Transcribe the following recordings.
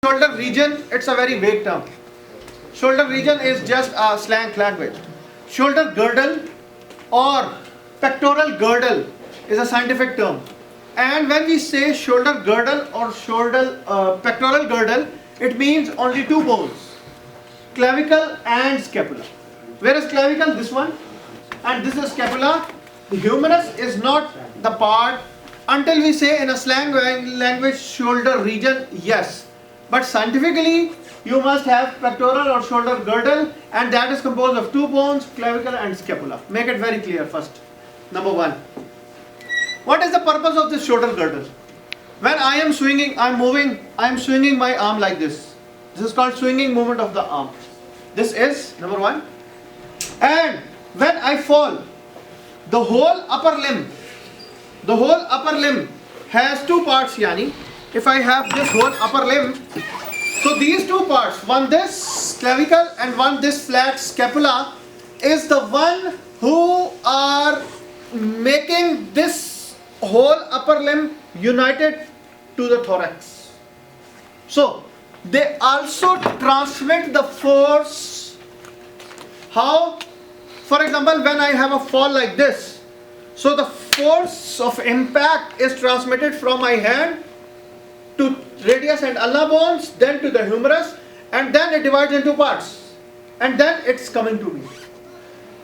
Shoulder region, it's a very vague term. Shoulder region is just a slang language. Shoulder girdle or pectoral girdle is a scientific term. And when we say shoulder girdle or pectoral girdle, it means only two bones, clavicle and scapula. Where is clavicle? This one. And this is scapula. The humerus is not the part until we say in a slang language shoulder region, yes. But scientifically, you must have pectoral or shoulder girdle, and that is composed of two bones, clavicle and scapula. Make it very clear first. Number one. What is the purpose of this shoulder girdle? When I am swinging, I am swinging my arm like this. This is called swinging movement of the arm. This is number one. And when I fall, the whole upper limb has two parts, yani. If I have this whole upper limb, so these two parts, one this clavicle and one this flat scapula, is the one who are making this whole upper limb united to the thorax. So they also transmit the force. How? For example, when I have a fall like this, so the force of impact is transmitted from my hand to radius and ulna bones, then to the humerus, and then it divides into parts, and then it's coming to me.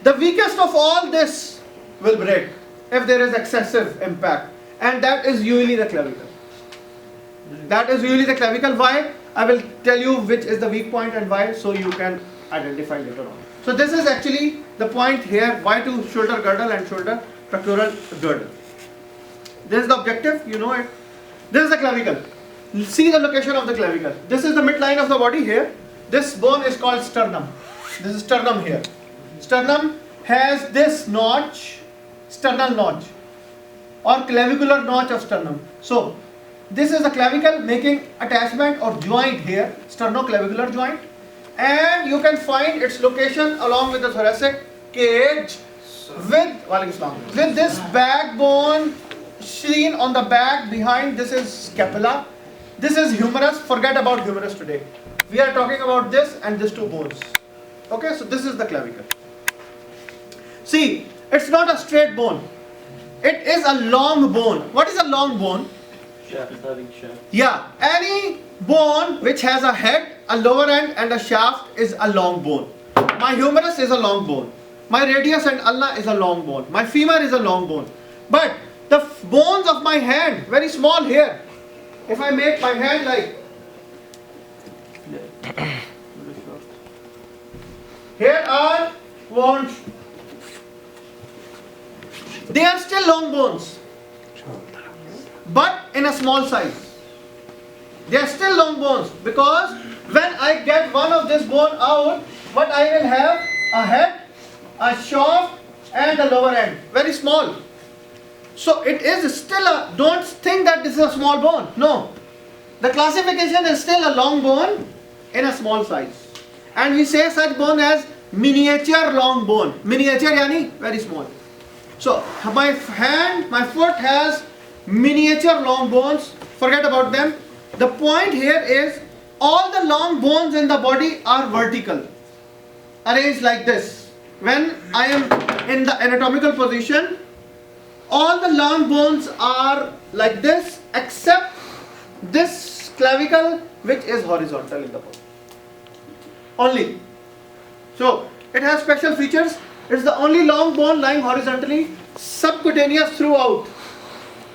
The weakest of all this will break if there is excessive impact, and that is usually the clavicle. That is usually the clavicle. Why? I will tell you which is the weak point and why, so you can identify later on. So this is actually the point here, why to shoulder girdle and shoulder pectoral girdle. This is the objective, you know it. This is the clavicle. See the location of the clavicle. This is the midline of the body here. This bone is called sternum. This is sternum here. Sternum has this notch, sternal notch or clavicular notch of sternum. So this is the clavicle making attachment or joint here, sternoclavicular joint, and you can find its location along with the thoracic cage with this backbone seen on the back behind. This is scapula. This is humerus. Forget about humerus today. We are talking about this and these two bones. Okay, so this is the clavicle. See, it's not a straight bone. It is a long bone. What is a long bone? Shaft. Yeah, any bone which has a head, a lower end and a shaft is a long bone. My humerus is a long bone. My radius and ulna is a long bone. My femur is a long bone. But the bones of my hand, very small here. If I make my hand like, here are bones. They are still long bones, but in a small size. They are still long bones because when I get one of this bone out, what I will have? A head, a shaft and a lower end. Very small. So it is still a, don't think that this is a small bone. No. The classification is still a long bone in a small size. And we say such bone as miniature long bone. Miniature yani very small. So my hand, my foot has miniature long bones. Forget about them. The point here is all the long bones in the body are vertical, arranged like this. When I am in the anatomical position, all the long bones are like this except this clavicle which is horizontal in the body. Only. So it has special features. It's the only long bone lying horizontally, subcutaneous throughout.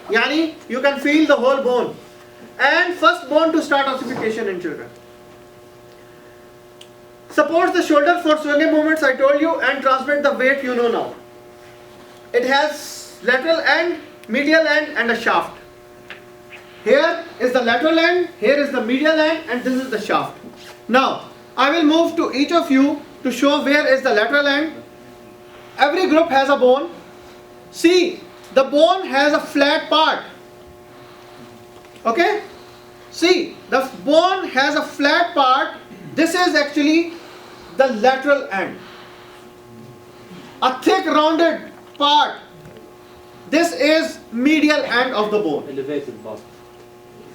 Yani you can feel the whole bone. And first bone to start ossification in children. Supports the shoulder for swinging movements, I told you, and transmit the weight you know now. It has lateral end, medial end and a shaft. Here is the lateral end, here is the medial end and this is the shaft. Now I will move to each of you to show where is the lateral end. Every group has a bone. See, the bone has a flat part. Okay? See, the bone has a flat part. This is actually the lateral end. A thick rounded part. This is medial end of the bone. Elevated body.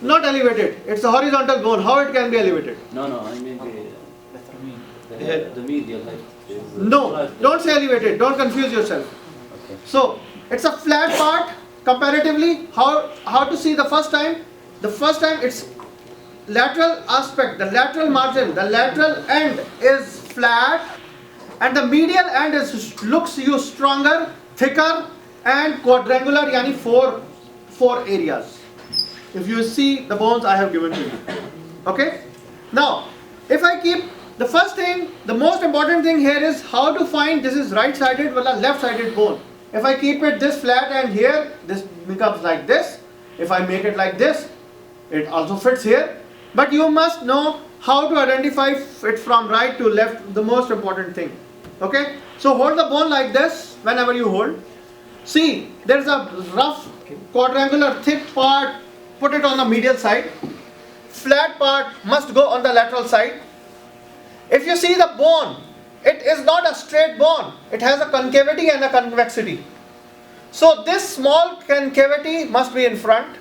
Not elevated. It's a horizontal bone. How it can be elevated? No, I mean the medial height. No, don't say elevated. Don't confuse yourself. Okay. So it's a flat part comparatively. How to see the first time? The first time it's lateral aspect, the lateral margin, the lateral end is flat, and the medial end looks you stronger, thicker, and quadrangular. Yani four areas. If you see the bones I have given to you. Okay? Now, if I keep the first thing, the most important thing here is how to find this is right-sided or left-sided bone. If I keep it this flat and here, this becomes like this. If I make it like this, it also fits here. But you must know how to identify it from right to left, the most important thing. Okay? So hold the bone like this whenever you hold. See, there is a rough quadrangular thick part. Put it on the medial side. Flat part must go on the lateral side. If you see the bone, it is not a straight bone. It has a concavity and a convexity. So this small concavity must be in front.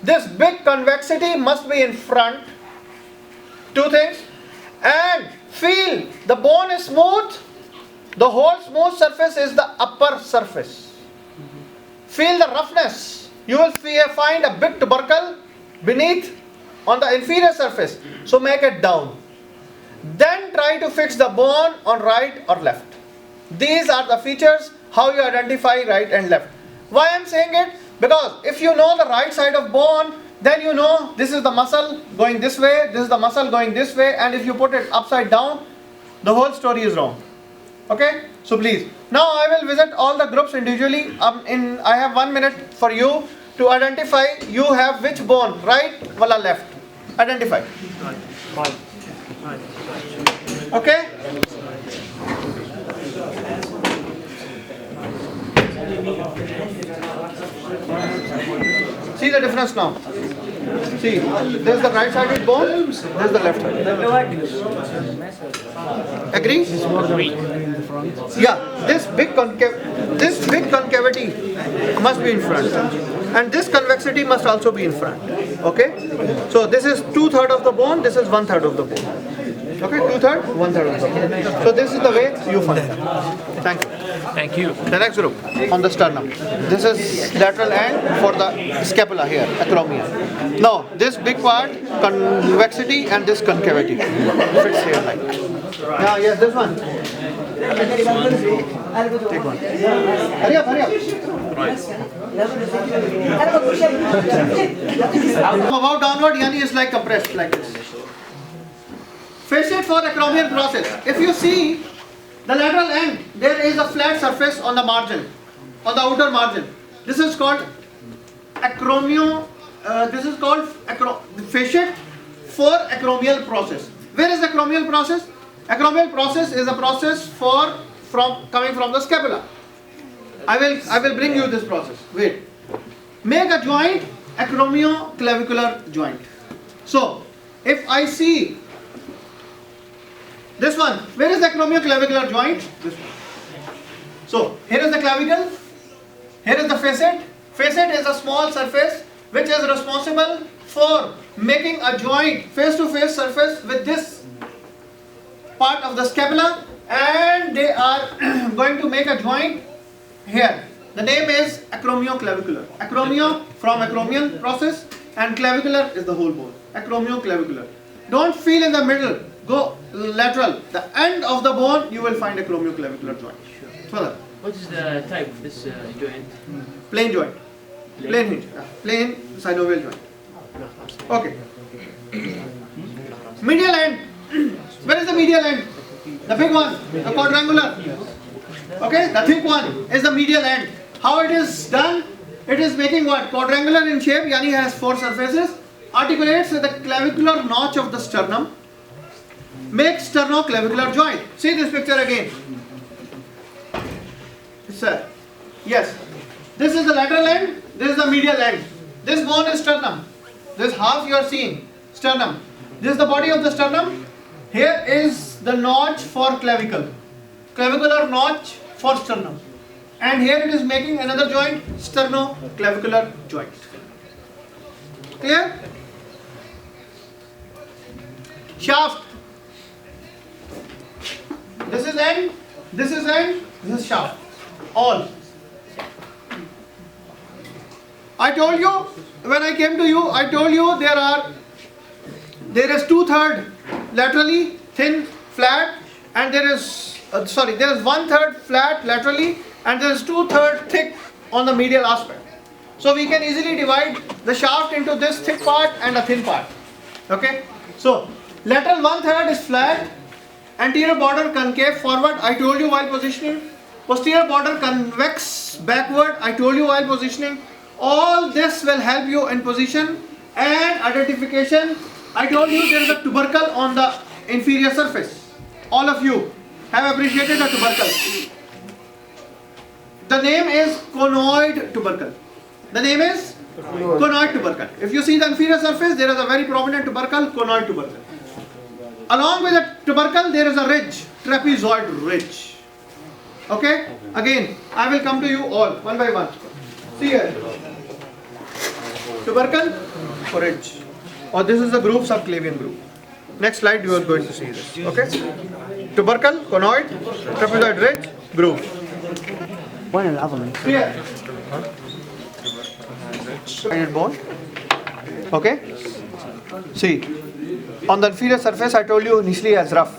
This big convexity must be in front. Two things. And feel the bone is smooth. The whole smooth surface is the upper surface. Feel the roughness. You will find a big tubercle beneath on the inferior surface. So make it down. Then try to fix the bone on right or left. These are the features how you identify right and left. Why I am saying it? Because if you know the right side of bone, then you know this is the muscle going this way, this is the muscle going this way, and if you put it upside down, the whole story is wrong. Okay? So please. Now I will visit all the groups individually. I have 1 minute for you to identify you have which bone, right or left. Identify. Okay? See the difference now. See, this is the right sided bone, this is the left side. Agree? Yeah, this big concavity must be in front. And this convexity must also be in front. Okay? So this is 2/3 of the bone, this is 1/3 of the bone. Okay, 2/3, 1/3 of the bone. So this is the way you find it. Thank you. Thank you. The next group on the sternum. This is lateral end for the scapula here, acromia. Now this big part, convexity, and this concavity fits here like. Yeah, yes, this one. Take one. Hurry up. About downward, yani is like compressed like this. Facet for acromial process. If you see the lateral end, there is a flat surface on the margin, on the outer margin. This is called facet for acromial process. Where is acromial process? Acromial process is a process coming from the scapula. I will bring you this process. Wait. Make a joint, acromioclavicular joint. So, if I see this one, where is the acromioclavicular joint? This one. So, here is the clavicle, here is the facet. Facet is a small surface which is responsible for making a joint, face-to-face surface with this part of the scapula, and they are going to make a joint here. The name is acromioclavicular. Acromio from acromial process, and clavicular is the whole bone. Acromioclavicular. Don't feel in the middle. Go lateral. The end of the bone, you will find acromioclavicular joint. Further. What is the type of this joint? Plain joint. Plain hinge. Plain synovial joint. Okay. Medial end. Where is the medial end? The big one, the quadrangular. Okay, the thick one is the medial end. How it is done? It is making what? Quadrangular in shape, yani has 4 surfaces. Articulates with the clavicular notch of the sternum. Makes sternoclavicular joint. See this picture again. Sir. Yes. This is the lateral end. This is the medial end. This bone is sternum. This half you are seeing. Sternum. This is the body of the sternum. Here is the notch for clavicle. Clavicular notch for sternum. And here it is making another joint, sternoclavicular joint. Clear? Shaft. This is end, this is end, this is shaft. All. I told you, when I came to you, I told you there is 2/3 laterally, thin, flat, and there is 1/3 flat laterally, and there is 2/3 thick on the medial aspect. So we can easily divide the shaft into this thick part and a thin part. Okay? So lateral 1/3 is flat, anterior border concave forward, I told you while positioning. Posterior border convex backward, I told you while positioning. All this will help you in position and identification. I told you there is a tubercle on the inferior surface. All of you have appreciated the tubercle. The name is conoid tubercle. The name is conoid tubercle. If you see the inferior surface, there is a very prominent tubercle, conoid tubercle. Along with the tubercle, there is a ridge, trapezoid ridge. Okay? Again, I will come to you all one by one. See here. Tubercle, ridge. Or this is the groove, subclavian groove. Next slide, you are going to see this. Okay? Tubercle, conoid, trapezoid ridge, groove. Here. Sided bone. Okay? See. On the inferior surface, I told you initially as rough.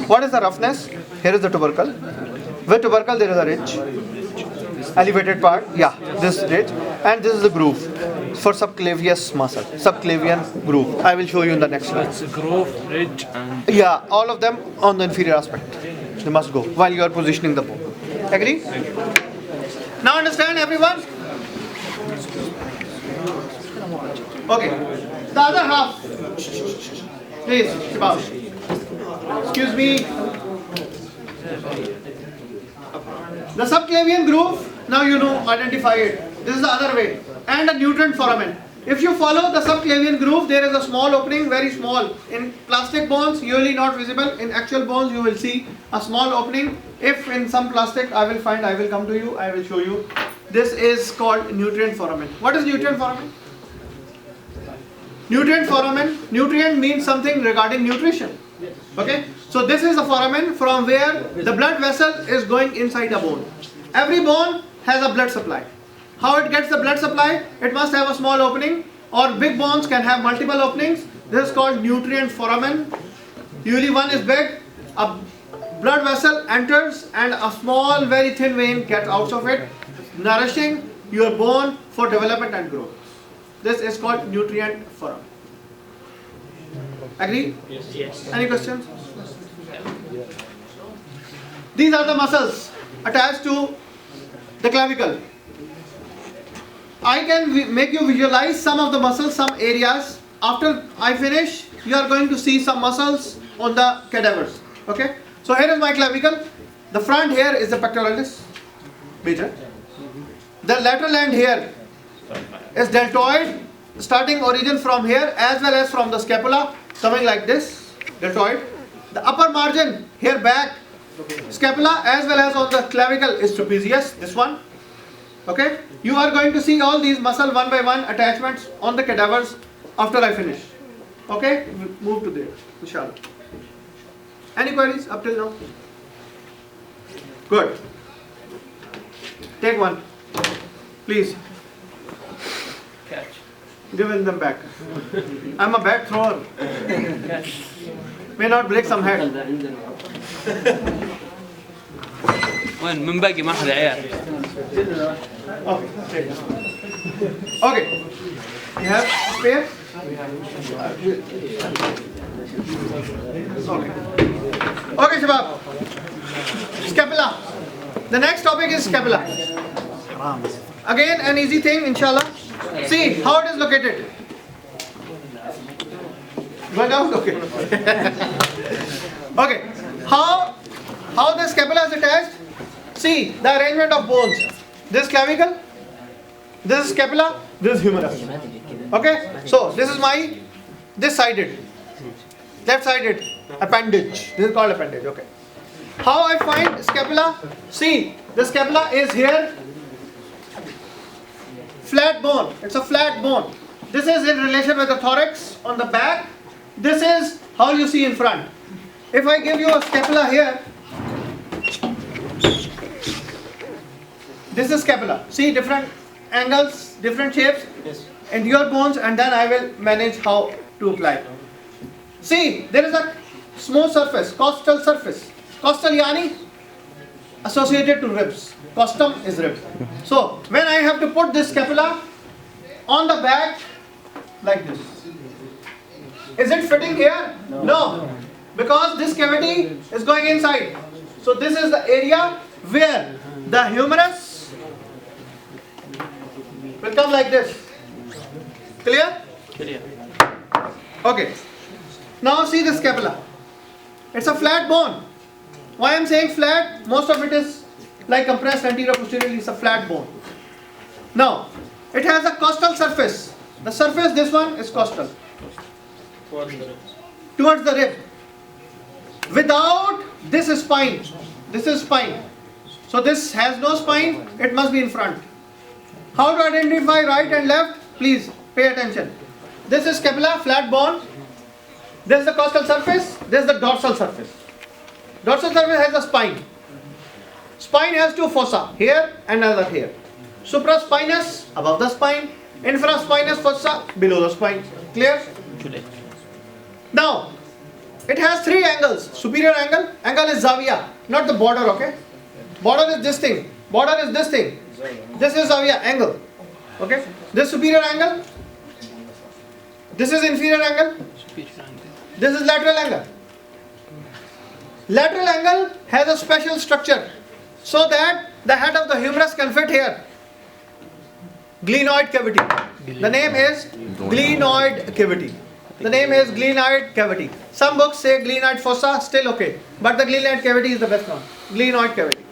What is the roughness? Here is the tubercle. With tubercle, there is a ridge. Elevated part, yeah, this ridge. And this is the groove for subclavius muscle. Subclavian groove. I will show you in the next slide. It's a groove, ridge, and Yeah, all of them on the inferior aspect. They must go while you are positioning the bone. Agree? Now understand everyone? Okay. The other half. Please, Shabab. Excuse me. The subclavian groove, now you know, identify it. This is the other way. And a nutrient foramen. If you follow the subclavian groove, there is a small opening, very small. In plastic bones, usually not visible. In actual bones, you will see a small opening. If in some plastic, I will find, I will come to you, I will show you. This is called nutrient foramen. What is nutrient foramen? Nutrient foramen, nutrient means something regarding nutrition. Okay? So this is the foramen from where the blood vessel is going inside a bone. Every bone has a blood supply. How it gets the blood supply? It must have a small opening, or big bones can have multiple openings. This is called nutrient foramen. Usually one is big, a blood vessel enters and a small very thin vein gets out of it, nourishing your bone for development and growth. This is called nutrient foramen. Agree? Yes. Any questions? These are the muscles attached to the clavicle. I can make you visualize some of the muscles, some areas. After I finish, you are going to see some muscles on the cadavers. Okay? So here is my clavicle. The front here is the pectoralis major. The lateral end here is deltoid, starting origin from here as well as from the scapula, coming like this, deltoid. The upper margin here back, scapula as well as on the clavicle is trapezius, this one. Okay? You are going to see all these muscle one by one attachments on the cadavers after I finish. Okay? We move to there, inshallah. Any queries up till now? Good. Take one. Please. Catch. Give them back. I'm a bad thrower. Catch. May not break some head. وين من باقي ما حدا عيال. Okay. Okay. You have spare? Okay. Okay, Shabab. Scapula. The next topic is scapula. Again, an easy thing, inshallah. See how it is located. Go down? Okay. Okay. How the scapula is attached? See the arrangement of bones. This clavicle, this is scapula, this is humerus. Okay? So this is this sided, left sided appendage. This is called appendage. Okay. How I find scapula? See, the scapula is here. Flat bone. It's a flat bone. This is in relation with the thorax on the back. This is how you see in front. If I give you a scapula here, this is scapula. See different angles, different shapes, and your bones, and then I will manage how to apply. See, there is a smooth surface, costal surface. Costal yani associated to ribs. Costum is rib. So when I have to put this scapula on the back like this, is it fitting here? No, because this cavity is going inside. So this is the area where the humerus will come like this. Clear? Clear. Okay. Now see the scapula. It's a flat bone. Why I'm saying flat? Most of it is like compressed anterior posteriorly. It's a flat bone. Now it has a costal surface. The surface, this one is costal. Towards the rib. Without this spine. This is spine. So this has no spine. It must be in front. How to identify right and left? Please pay attention. This is scapula, flat bone. This is the costal surface. This is the dorsal surface. Dorsal surface has a spine. Spine has two fossa, here and another here. Supraspinous above the spine, infraspinous fossa below the spine. Clear? Now, it has three angles. Superior angle, angle is zavia, not the border, okay? Border is this thing, border is this thing. This is zavia, angle. Okay? This superior angle, this is inferior angle, this is lateral angle. Lateral angle has a special structure so that the head of the humerus can fit here. Glenoid cavity. The name is glenoid cavity. The name is glenoid cavity. Some books say glenoid fossa, still okay. But the glenoid cavity is the best one. Glenoid cavity.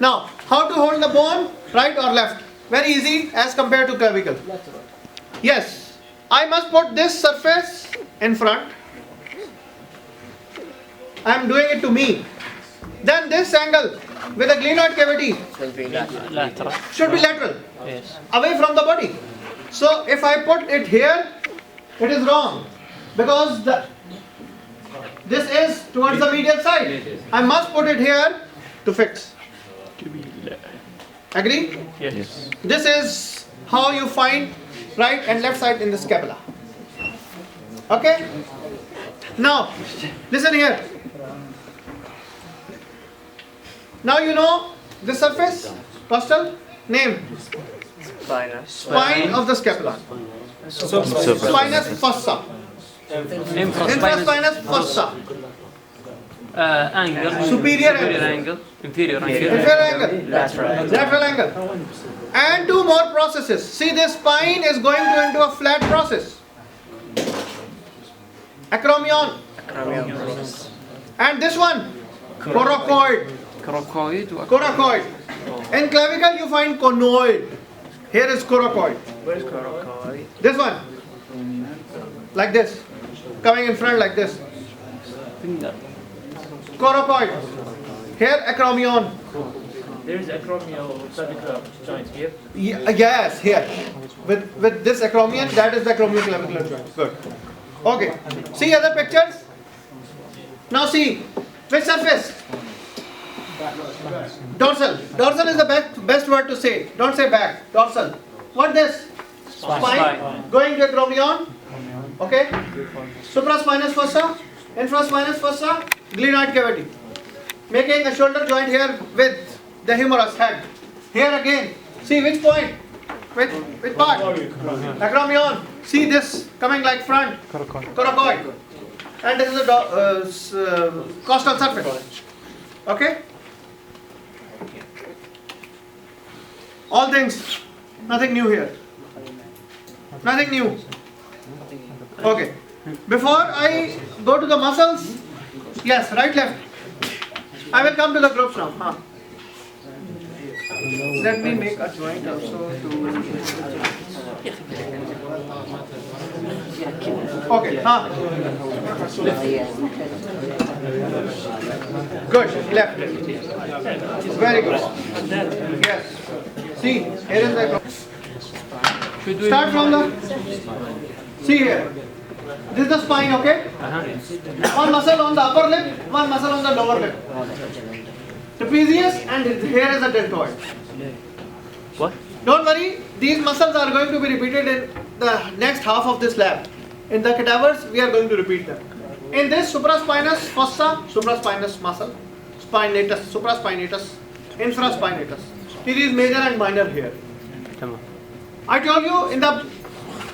Now, how to hold the bone, right or left? Very easy as compared to clavicle. Yes, I must put this surface in front. I am doing it to me. Then this angle with the glenoid cavity Lateral. should be lateral, Yes. away from the body. So if I put it here, it is wrong because this is towards the medial side. I must put it here to fix. Agree? Yes. This is how you find right and left side in the scapula. Okay? Now, listen here. Now you know the surface, costal, name, spine of the scapula. Spinous fossa. Infraspinous fossa. Angle. Superior angle. Inferior angle. Inferior angle. Lateral angle. And two more processes. See, this spine is going to into a flat process. Acromion. And this one, coracoid. Coracoid. Coracoid. In clavicle you find conoid. Here is coracoid. Where is coracoid? This one. Like this. Coming in front like this. Finger. Coracoid. Here acromion. There is acromioclavicular joint here. Yes, here. With this acromion, that is the acromioclavicular joint. Good. Okay. See other pictures? Now see. Which surface? Dorsal. Dorsal is the best word to say. Don't say back. Dorsal. What this? Spine. Going to acromion. Okay. Supraspinous fossa. Infraspinous fossa. Glenoid cavity. Making a shoulder joint here with the humerus head. Here again. See which point? Which part? Acromion. See this coming like front. Coracoid. And this is the costal surface. Okay? All things. Nothing new here. Nothing new. Okay. Before I go to the muscles, yes, right, left. I will come to the groups now. Let me make a joint also to. Okay. Good. Left. Very good. Yes. See, here is the. Start from the, see here, this is the spine, okay? One muscle on the upper lip, one muscle on the lower lip. Trapezius and here is the deltoid. What? Don't worry, these muscles are going to be repeated in the next half of this lab. In the cadavers, we are going to repeat them. In this supraspinous fossa, supraspinous muscle, spinatus, supraspinatus, infraspinatus. It is major and minor here. Tamam. I told you in the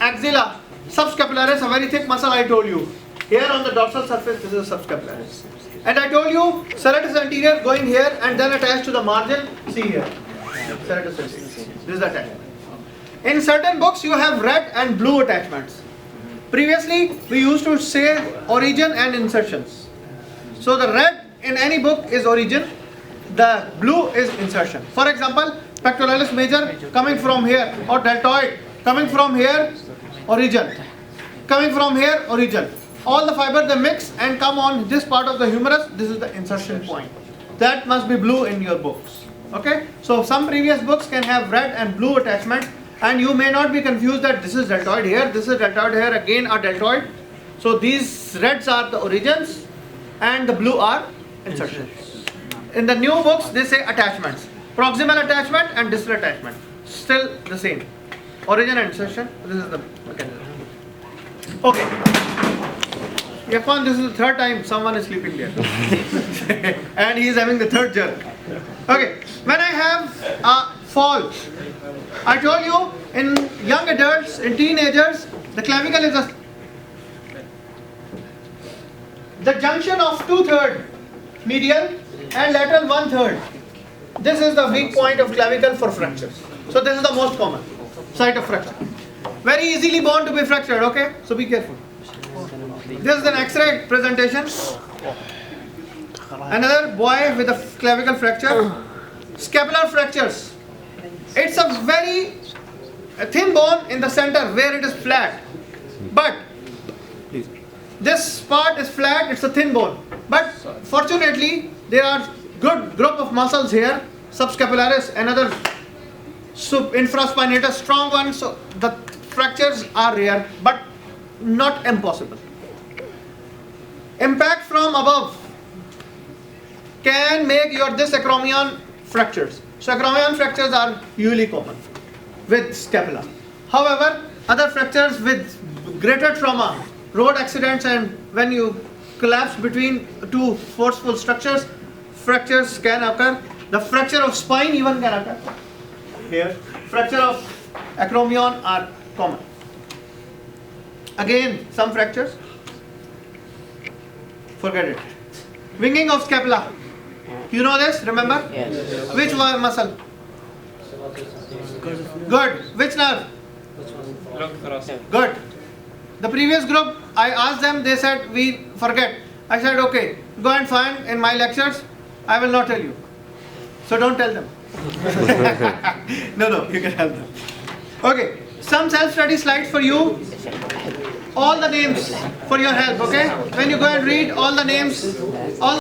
axilla, subscapularis, a very thick muscle I told you. Here on the dorsal surface, this is subscapularis. And I told you, serratus anterior going here and then attached to the margin, see here. Serratus anterior. This is the attachment. In certain books, you have red and blue attachments. Previously, we used to say origin and insertions. So the red in any book is origin, the blue is insertion. For example, pectoralis major coming from here, or deltoid coming from here, origin. Coming from here, origin. All the fiber they mix and come on this part of the humerus, this is the insertion point. That must be blue in your books. Okay? So some previous books can have red and blue attachment, and you may not be confused that this is deltoid here, this is deltoid here, again a deltoid. So these reds are the origins and the blue are insertions. In the new books they say attachments. Proximal attachment and distal attachment. Still the same. Origin and insertion. This is the mechanism. Okay. Irfan, this is the third time someone is sleeping there. And he is having the third jerk. Okay. When I have a fall, I told you in young adults, in teenagers, the clavicle is the junction of 2/3 medial and lateral 1/3. This is the weak point of clavicle for fractures. So this is the most common site of fracture. Very easily born to be fractured, okay? So be careful. This is an X-ray presentation. Another boy with a clavicle fracture. Scapular fractures. It's a very thin bone in the center where it is flat. But this part is flat, it's a thin bone. But fortunately, there are good group of muscles here. Subscapularis, another infraspinatus, strong one. So the fractures are rare, but not impossible. Impact from above can make your this acromion fractures. So acromion fractures are usually common with scapula. However, other fractures with greater trauma, road accidents, and when you collapse between two forceful structures, fractures can occur. The fracture of spine even can occur. Here, fracture of acromion are common. Again, some fractures. Forget it. Winging of scapula. You know this? Remember? Yes. Which muscle? Good. Which nerve? Good. The previous group, I asked them, they said, we forget. I said, okay, go and find in my lectures. I will not tell you. So don't tell them. No, you can help them. Okay, some self-study slides for you. All the names for your help, okay? When you go and read all the names, all